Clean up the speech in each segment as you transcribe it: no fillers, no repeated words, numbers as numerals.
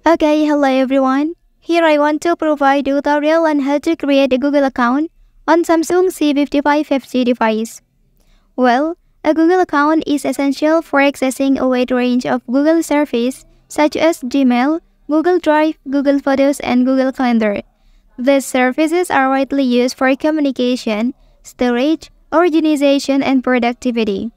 Okay, hello everyone. Here I want to provide a tutorial on how to create a Google account on Samsung C55 5G device. Well, a Google account is essential for accessing a wide range of Google services such as Gmail, Google Drive, Google Photos, and Google Calendar. These services are widely used for communication, storage, organization, and productivity.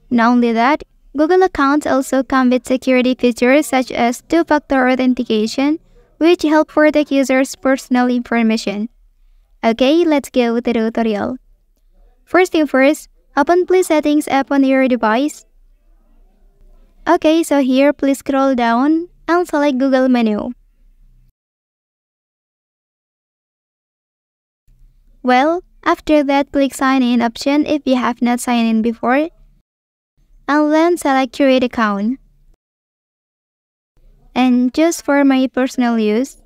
Not only that, Google accounts also come with security features such as two-factor authentication, which help protect users' personal information. Okay, let's go with the tutorial. First thing first, open Play Settings app on your device. Okay, so here please scroll down and select Google menu. Well, after that click Sign In option if you have not signed in before, and then select Create Account. And just for my personal use.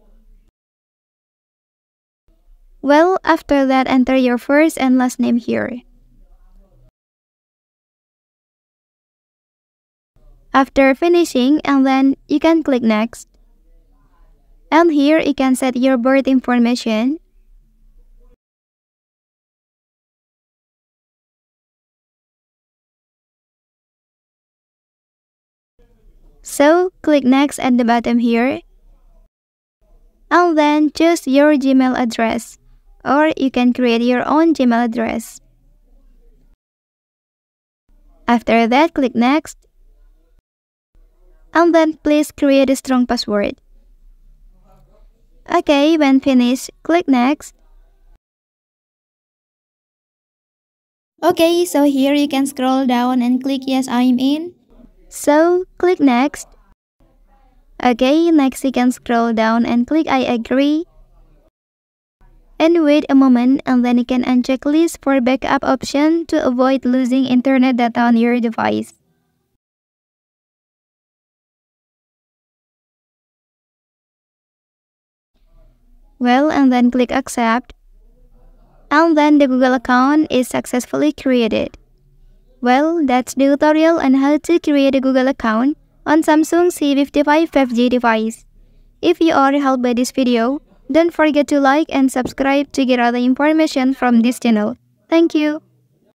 Well, after that enter your first and last name here. After finishing, and then you can click Next. And here you can set your birth information. So, click Next at the bottom here. And then choose your Gmail address, or you can create your own Gmail address. After that, click Next. And then please create a strong password. Okay, when finished, click Next. Okay, so here you can scroll down and click Yes, I'm in. So, click Next. Okay, next you can scroll down and click I agree. And wait a moment, and then you can uncheck List for backup option to avoid losing internet data on your device. Well, and then click Accept. And then the Google account is successfully created. Well, that's the tutorial on how to create a Google account on Samsung C55 5G device. If you are helped by this video, don't forget to like and subscribe to get other information from this channel. Thank you.